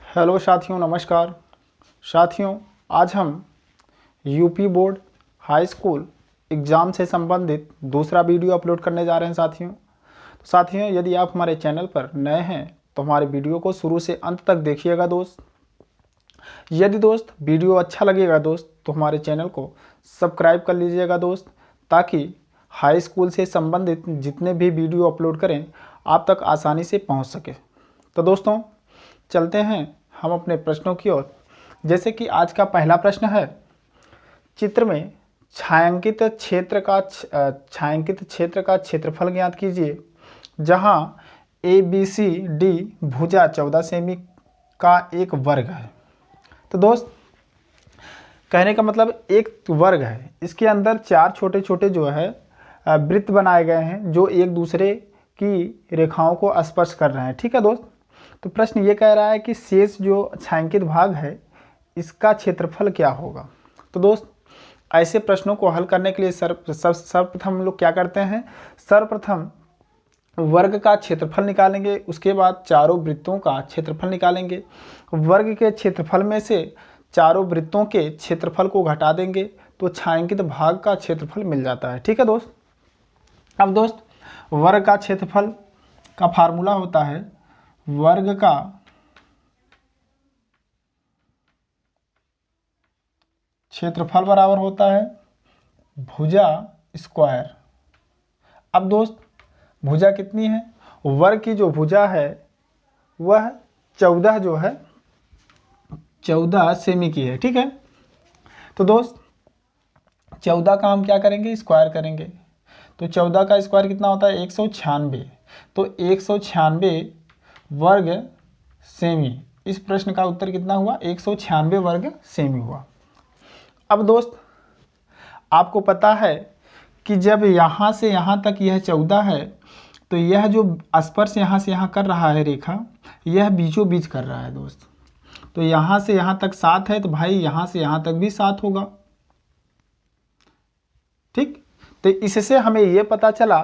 Hello साथियों, नमस्कार साथियों। आज हम UP board high school exam से संबंधित दूसरा वीडियो अपलोड करने जा रहे हैं साथियों। यदि आप हमारे चैनल पर नए हैं तो हमारे वीडियो को शुरू से अंत तक देखिएगा दोस्त। यदि दोस्त वीडियो अच्छा लगेगा दोस्त तो हमारे चैनल को सब्सक्राइब कर लीजिएगा दोस्त, ताकि हाई स्कूल से संबंधित जितने भी वीडियो अपलोड करें आप तक आसानी से पहुँच सके। तो दोस्तों चलते हैं हम अपने प्रश्नों की ओर। जैसे कि आज का पहला प्रश्न है, चित्र में छायांकित क्षेत्र का क्षेत्रफल ज्ञात कीजिए, जहां ABCD भुजा 14 सेमी का एक वर्ग है। तो दोस्त कहने का मतलब एक वर्ग है, इसके अंदर चार छोटे छोटे जो है वृत्त बनाए गए हैं जो एक दूसरे की रेखाओं को स्पर्श कर रहे हैं। ठीक है दोस्त। तो प्रश्न ये कह रहा है कि शेष जो छायांकित भाग है इसका क्षेत्रफल क्या होगा। तो दोस्त ऐसे प्रश्नों को हल करने के लिए सर्वप्रथम हम लोग क्या करते हैं, सर्वप्रथम वर्ग का क्षेत्रफल निकालेंगे, उसके बाद चारों वृत्तों का क्षेत्रफल निकालेंगे। वर्ग के क्षेत्रफल में से चारों वृत्तों के क्षेत्रफल को घटा देंगे तो छायांकित भाग का क्षेत्रफल मिल जाता है। ठीक है दोस्त। अब दोस्त वर्ग का क्षेत्रफल का फार्मूला होता है, वर्ग का क्षेत्रफल बराबर होता है भुजा स्क्वायर। अब दोस्त भुजा कितनी है, वर्ग की जो भुजा है वह 14 सेमी की है। ठीक है। तो दोस्त 14 का हम क्या करेंगे, स्क्वायर करेंगे। तो 14 का स्क्वायर कितना होता है, 196। तो 196 वर्ग सेमी। इस प्रश्न का उत्तर कितना हुआ, 196 वर्ग सेमी हुआ। अब दोस्त आपको पता है कि जब यहाँ से यहाँ तक यह 14 है तो यह जो स्पर्श यहाँ से यहाँ कर रहा है रेखा, यह बीचों बीच कर रहा है दोस्त। तो यहाँ से यहाँ तक 7 है, तो भाई यहाँ से यहाँ तक भी 7 होगा। ठीक। तो इससे हमें यह पता चला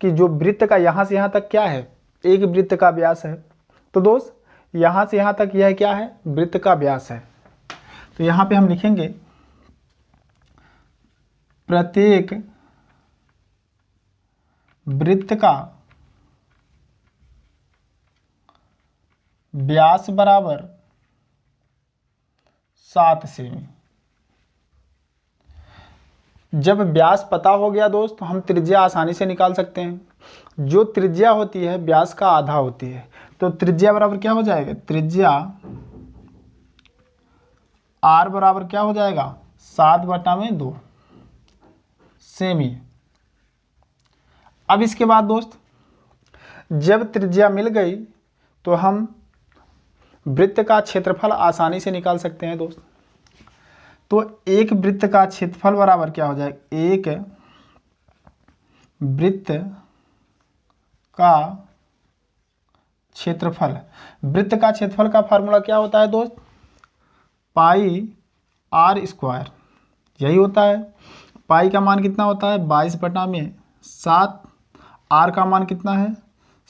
कि जो वृत्त का यहाँ से यहाँ तक क्या है, एक वृत्त का व्यास है। तो दोस्त यहाँ से यहाँ तक यह क्या है, वृत्त का व्यास है। तो यहाँ पे हम लिखेंगे प्रत्येक वृत्त का व्यास बराबर 7 सेमी। जब व्यास पता हो गया दोस्त तो हम त्रिज्या आसानी से निकाल सकते हैं। जो त्रिज्या होती है व्यास का आधा होती है, तो त्रिज्या बराबर क्या हो जाएगा, त्रिज्या R बराबर क्या हो जाएगा, 7/2 सेमी। अब इसके बाद दोस्त जब त्रिज्या मिल गई तो हम वृत्त का क्षेत्रफल आसानी से निकाल सकते हैं दोस्त। तो एक वृत्त का क्षेत्रफल बराबर क्या हो जाएगा, एक वृत्त का क्षेत्रफल। वृत्त का क्षेत्रफल का फार्मूला क्या होता है दोस्त, पाई R स्क्वायर। यही होता है। पाई का मान कितना होता है, 22/7। R का मान कितना है,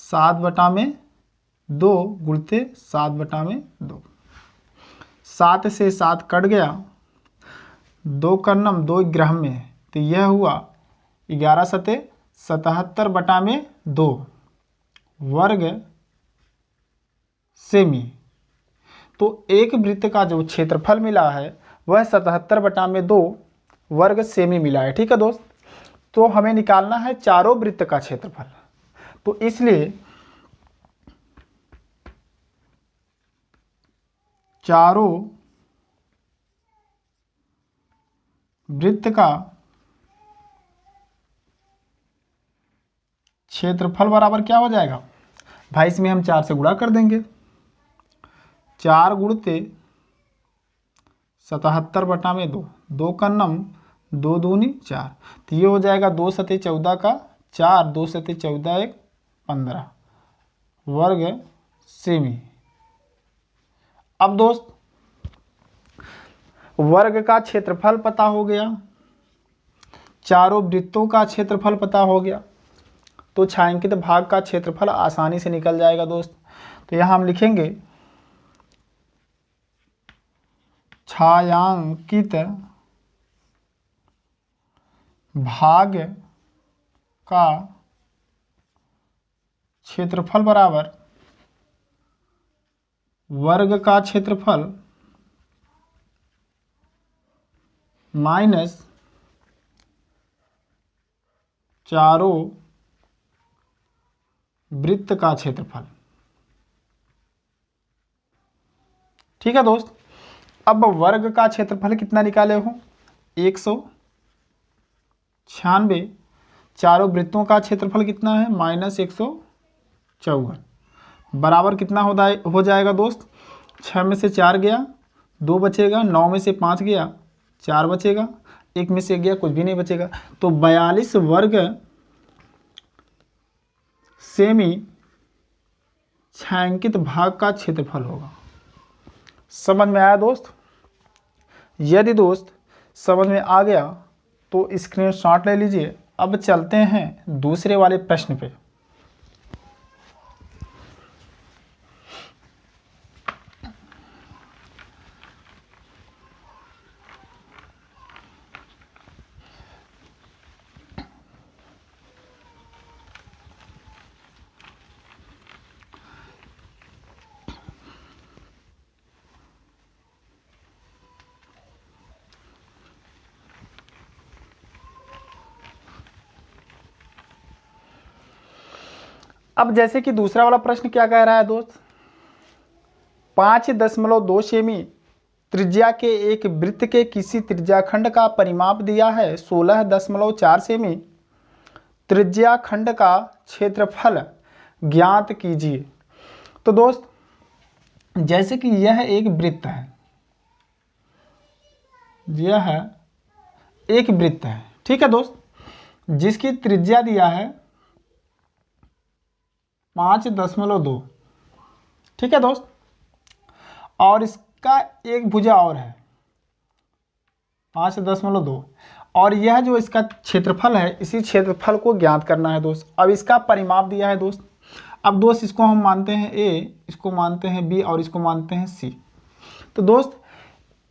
7/2 गुणते 7/2। 7 से 7 कट गया, 2 कर्णम 2 ग्रह में, तो यह हुआ 11×7 77/2 वर्ग सेमी। तो एक वृत्त का जो क्षेत्रफल मिला है वह 77/2 वर्ग सेमी मिला है। ठीक है दोस्त। तो हमें निकालना है चारों वृत्त का क्षेत्रफल। तो इसलिए चारों वृत्त का क्षेत्रफल बराबर क्या हो जाएगा भाई, इसमें हम 4 से गुणा कर देंगे। 4 गुणते 77/2, 2 कर्णम 2 दूनी 4, तो ये हो जाएगा 2 सते 14 का 4, 2 सते 14 1 15 वर्ग सेमी। अब दोस्त वर्ग का क्षेत्रफल पता हो गया, चारों वृत्तों का क्षेत्रफल पता हो गया, तो छायांकित भाग का क्षेत्रफल आसानी से निकल जाएगा दोस्त। तो यहाँ हम लिखेंगे छायांकित भाग का क्षेत्रफल बराबर वर्ग का क्षेत्रफल माइनस चारों वृत्त का क्षेत्रफल। ठीक है दोस्त, अब वर्ग का क्षेत्रफल कितना निकाले हो 196, चारों वृत्तों का क्षेत्रफल कितना है -154, बराबर कितना हो जाएगा दोस्त, 6 में से 4 गया 2 बचेगा, 9 में से 5 गया 4 बचेगा, 1 में से गया कुछ भी नहीं बचेगा। तो 42 वर्ग सेमी छायांकित भाग का क्षेत्रफल होगा। समझ में आया दोस्त? यदि दोस्त समझ में आ गया तो स्क्रीनशॉट ले लीजिए। अब चलते हैं दूसरे वाले प्रश्न पे। अब जैसे कि दूसरा वाला प्रश्न क्या कह रहा है दोस्त, 5.2 सेमी त्रिज्या के एक वृत्त के किसी त्रिज्याखंड का परिमाप दिया है 16.4 सेमी, त्रिज्याखंड का क्षेत्रफल ज्ञात कीजिए। तो दोस्त जैसे कि यह एक वृत्त है, यह एक वृत्त है, ठीक है दोस्त, जिसकी त्रिज्या दिया है 5.2, ठीक है दोस्त, और इसका एक भुजा और है 5.2, और यह जो इसका क्षेत्रफल है इसी क्षेत्रफल को ज्ञात करना है दोस्त। अब इसका परिमाप दिया है दोस्त। अब दोस्त इसको हम मानते हैं ए, इसको मानते हैं बी और इसको मानते हैं सी। तो दोस्त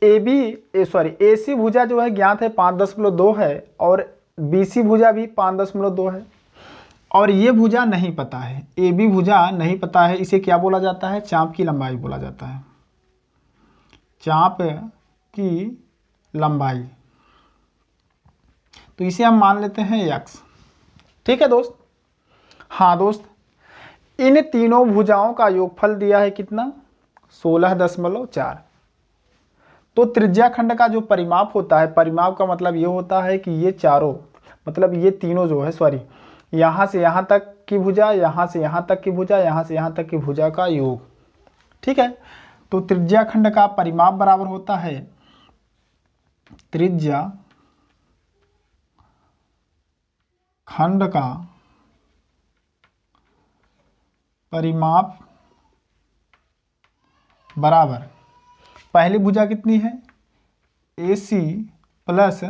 ए सी भुजा जो है ज्ञात है 5.2 है और बी सी भुजा भी 5.2 है, और ये भुजा नहीं पता है, ए बी भुजा नहीं पता है। इसे क्या बोला जाता है? चाप की लंबाई बोला जाता है, चाप की लंबाई। तो इसे हम मान लेते हैं x, ठीक है दोस्त। हाँ दोस्त, इन तीनों भुजाओं का योगफल दिया है कितना 16.4। तो त्रिज्याखंड का जो परिमाप होता है, परिमाप का मतलब ये होता है कि ये चारों, मतलब ये तीनों जो है, सॉरी, यहाँ से यहाँ तक की भुजा, यहाँ से यहाँ तक की भुजा, यहाँ से यहाँ तक की भुजा का योग, ठीक है। तो त्रिज्याखंड का परिमाप बराबर होता है त्रिज्याखंड का परिमाप बराबर, पहली भुजा कितनी है AC प्लस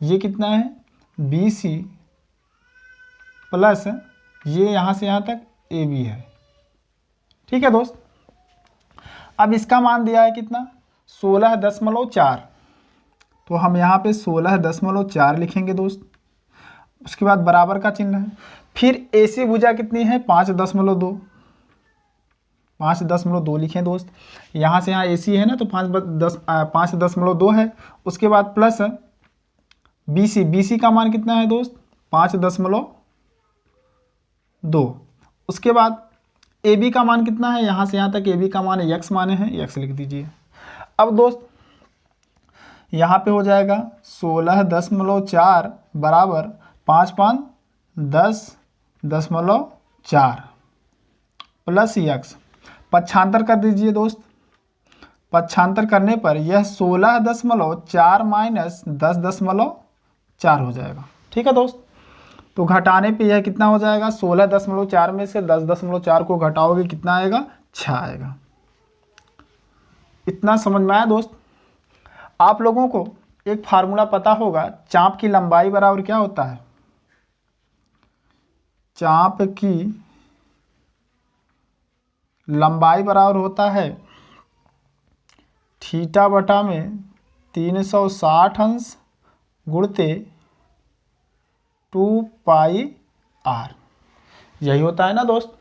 ये कितना है BC प्लस ये यहाँ से यहाँ तक AB है, ठीक है दोस्त। अब इसका मान दिया है कितना 16.4, तो हम यहाँ पे 16.4 लिखेंगे दोस्त। उसके बाद बराबर का चिन्ह है। फिर AC भुजा कितनी है 5.2, 5.2 लिखें दोस्त। यहाँ से यहाँ AC है ना, तो 5.2 है। उसके बाद प्लस BC का मान कितना है दोस्त 5.2। उसके बाद AB का मान कितना है, यहाँ से यहाँ तक AB का मान x माने हैं, x लिख दीजिए। अब दोस्त यहाँ पे हो जाएगा 16.4 बराबर 5×5 10.4 प्लस x, पक्षांतर कर दीजिए दोस्त। पक्षांतर करने पर यह 16.4 माइनस 10.4 हो जाएगा, ठीक है दोस्त। तो घटाने पे यह कितना हो जाएगा 16.4 में से 10.4 को घटाओगे कितना आएगा 6 आएगा। इतना समझ में आया दोस्त? आप लोगों को एक फार्मूला पता होगा, चाप की लंबाई बराबर क्या होता है, चाप की लंबाई बराबर होता है थीटा बटा में 360 अंश गुणते 2 पाई आर, यही होता है ना दोस्त।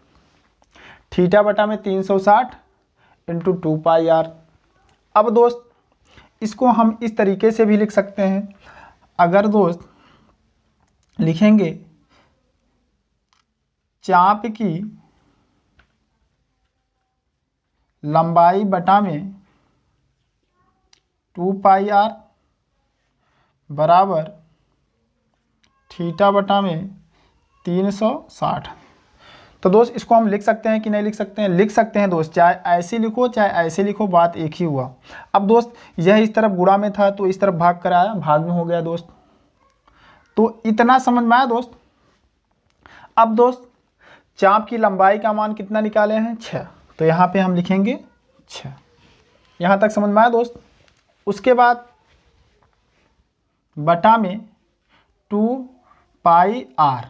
थीटा बटा में 360 इंटू 2 पाई आर। अब दोस्त इसको हम इस तरीके से भी लिख सकते हैं। अगर दोस्त लिखेंगे चाप की लंबाई बटा में 2 पाई आर बराबर थीटा बटा में 360। तो दोस्त इसको हम लिख सकते हैं कि नहीं लिख सकते हैं? लिख सकते हैं दोस्त, चाहे ऐसे लिखो चाहे ऐसे लिखो, बात एक ही हुआ। अब दोस्त यह इस तरफ गुणा में था तो इस तरफ भाग कर आया, भाग में हो गया दोस्त। तो इतना समझ में आया दोस्त। अब दोस्त चाप की लंबाई का मान कितना निकाले हैं? 6, तो यहाँ पे हम लिखेंगे 6। यहाँ तक समझ में आया दोस्त। उसके बाद बटा में 2 पाई आर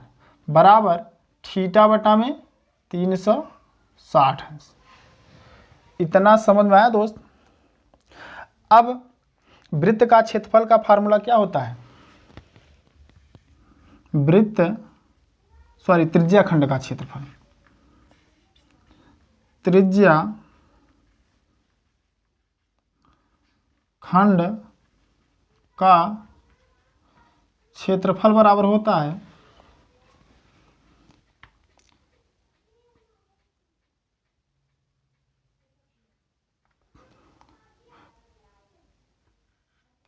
बराबर थीटा बटा में 360 अंश। इतना समझ में आया दोस्त। अब वृत्त का क्षेत्रफल का फार्मूला क्या होता है? त्रिज्या खंड का क्षेत्रफल, त्रिज्या खंड का क्षेत्रफल बराबर होता है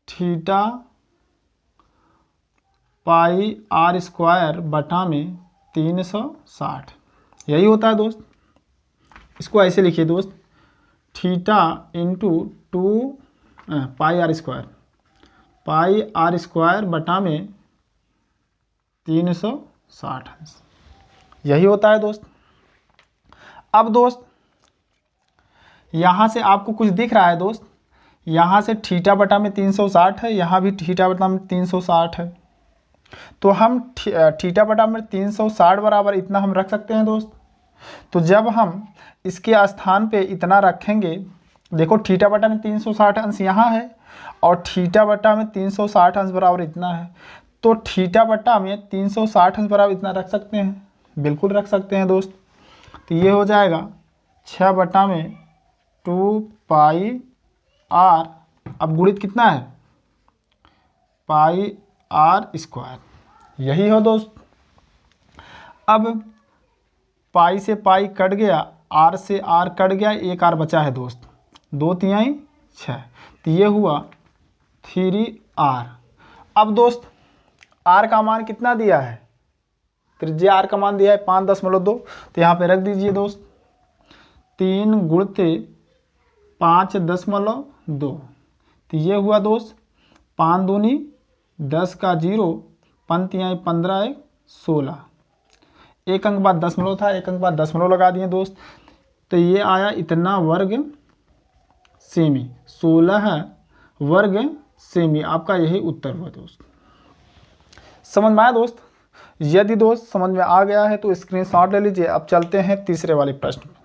थीटा पाई आर स्क्वायर बटा में 360, यही होता है दोस्त। इसको ऐसे लिखिए दोस्त, theta into 2 pi r square बटा में 360 अंश, यही होता है दोस्त। अब दोस्त यहाँ से आपको कुछ दिख रहा है दोस्त, यहाँ से थीटा बटा में 360 है, यहाँ भी थीटा बटा में 360 है। तो हम थीटा बटा में 360 बराबर इतना हम रख सकते हैं दोस्त। तो जब हम इसके स्थान पे इतना रखेंगे, देखो थीटा बटा में 360 अंश यहाँ है और थीटा बटा में 360 अंश बराबर इतना है। तो थीटा बटा में 360 अंश बराबर इतना रख सकते हैं, बिल्कुल रख सकते हैं दोस्त। तो ये हो जाएगा 6 बटा में 2 पाई आर, अब गुणित कितना है? पाई आर स्क्वायर, यही हो दोस्त। अब पाई से पाई कट गया, आर से आर कट गया, एक आर बचा है दोस्त, 2 तिहाई 6, तो ये हुआ 3r। अब दोस्त आर का मान कितना दिया है? त्रिज्या आर का मान दिया है 5.2, तो यहाँ पे रख दीजिए दोस्त 3 गुणते 5.2, तो ये हुआ दोस्त 5 दूनी 10 का 0, 5 तिहाई 15 16, एक अंक बाद दशमलव था, एक अंक बाद दशमलव लगा दिए दोस्त, तो ये आया इतना वर्ग सेमी, 16 वर्ग सेमी। आपका यही उत्तर हुआ दोस्त। समझ में आया दोस्त? यदि दोस्त समझ में आ गया है तो स्क्रीनशॉट ले लीजिए। अब चलते हैं तीसरे वाले प्रश्न में।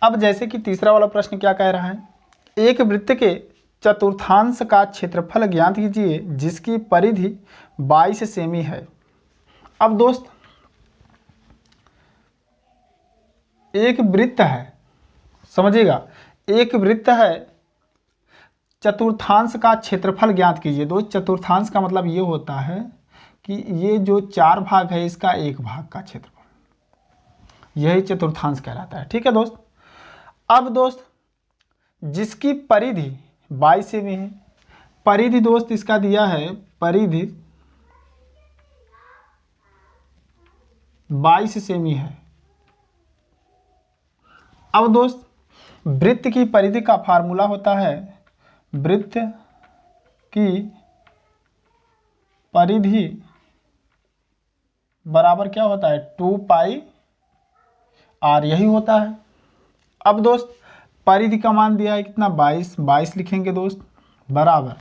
अब जैसे कि तीसरा वाला प्रश्न क्या कह रहा है, एक वृत्त के चतुर्थांश का क्षेत्रफल ज्ञात कीजिए जिसकी परिधि 22 सेमी है। अब दोस्त एक वृत्त है, समझिएगा, एक वृत्त है, चतुर्थांश का क्षेत्रफल ज्ञात कीजिए। दोस्त चतुर्थांश का मतलब ये होता है कि ये जो 4 भाग है इसका एक भाग का क्षेत्रफल, यही चतुर्थांश कहलाता है। ठीक है दोस्त। अब दोस्त जिसकी परिधि 22 सेमी है, परिधि दोस्त इसका दिया है, परिधि 22 सेमी है। अब दोस्त वृत्त की परिधि का फार्मूला होता है, वृत्त की परिधि बराबर क्या होता है 2 पाई r, यही होता है। अब दोस्त परिधि का मान दिया है कितना 22 लिखेंगे दोस्त, बराबर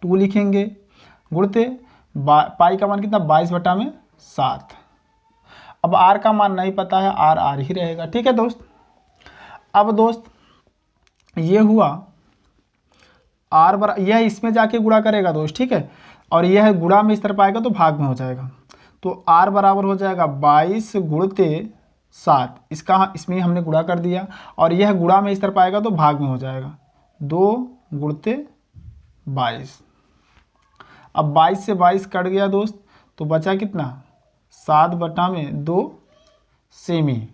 2 लिखेंगे गुणते पाई का मान कितना 22/7। अब r का मान नहीं पता है, r ही रहेगा, ठीक है दोस्त। अब दोस्त ये हुआ r बराबर, यह इसमें जाके गुणा करेगा दोस्त, ठीक है, और यह गुणा में इस तरफ आएगा तो भाग में हो जाएगा, तो r बराबर हो जाएगा 22 गुणते 7, इसमें हमने गुणा कर दिया, और यह गुणा में इस तरफ आएगा तो भाग में हो जाएगा 2 गुणते 22। अब 22 से 22 कट गया दोस्त, तो बचा कितना 7/2 सेमी।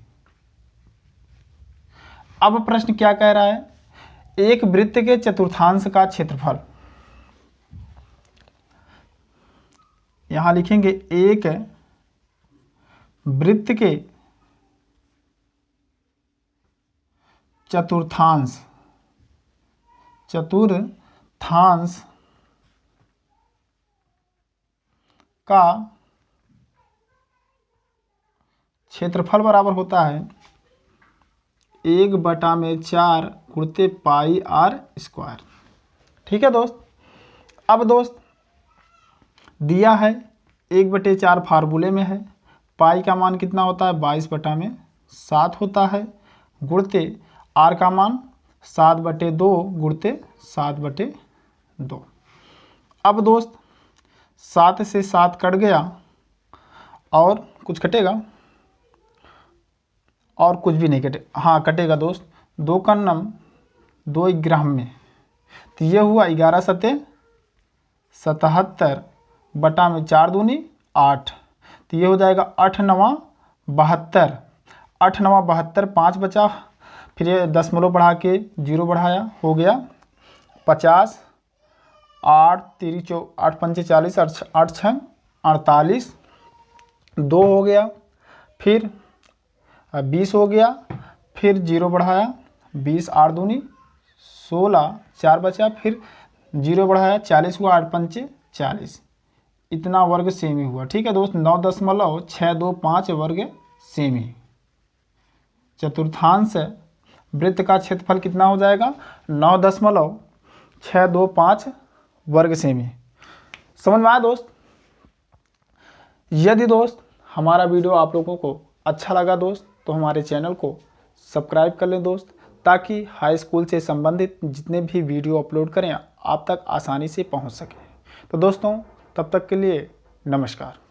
अब प्रश्न क्या कह रहा है, एक वृत्त के चतुर्थांश का क्षेत्रफल, यहां लिखेंगे एक वृत्त के चतुर्थांश का क्षेत्रफल बराबर होता है 1/4 गुणते पाई r²। ठीक है दोस्त। अब दोस्त दिया है 1/4 फार्मूले में है, पाई का मान कितना होता है 22/7 होता है, गुणते r का मान 7/2 गुणते 7/2। अब दोस्त 7 से 7 कट गया और कुछ कटेगा, और कुछ भी नहीं कटे, हाँ कटेगा दोस्त, 2 का नम 2 ग्राम में, तो ये हुआ 11 सते 77 बटा में 4 दूनी 8, तो ये हो जाएगा 8 9 72, 8 9 72, 5 बचा, फिर ये दशमलव बढ़ा के 0 बढ़ाया, हो गया 50, 8 3 8 5 40, 8 6 48, 2 हो गया, फिर 20 हो गया, फिर 0 बढ़ाया 20, 8 दूनी 16, 4 बचा, फिर 0 बढ़ाया 40 हुआ, 8 5 40, इतना वर्ग सेमी हुआ। ठीक है दोस्त, 9.625 वर्ग सेमी। चतुर्थांश वृत्त का क्षेत्रफल कितना हो जाएगा 9.625 वर्ग सेमी। समझ में आया दोस्त। यदि दोस्त हमारा वीडियो आप लोगों को अच्छा लगा दोस्त, तो हमारे चैनल को सब्सक्राइब कर लें दोस्त, ताकि हाई स्कूल से संबंधित जितने भी वीडियो अपलोड करें आप तक आसानी से पहुंच सके। तो दोस्तों तब तक के लिए नमस्कार।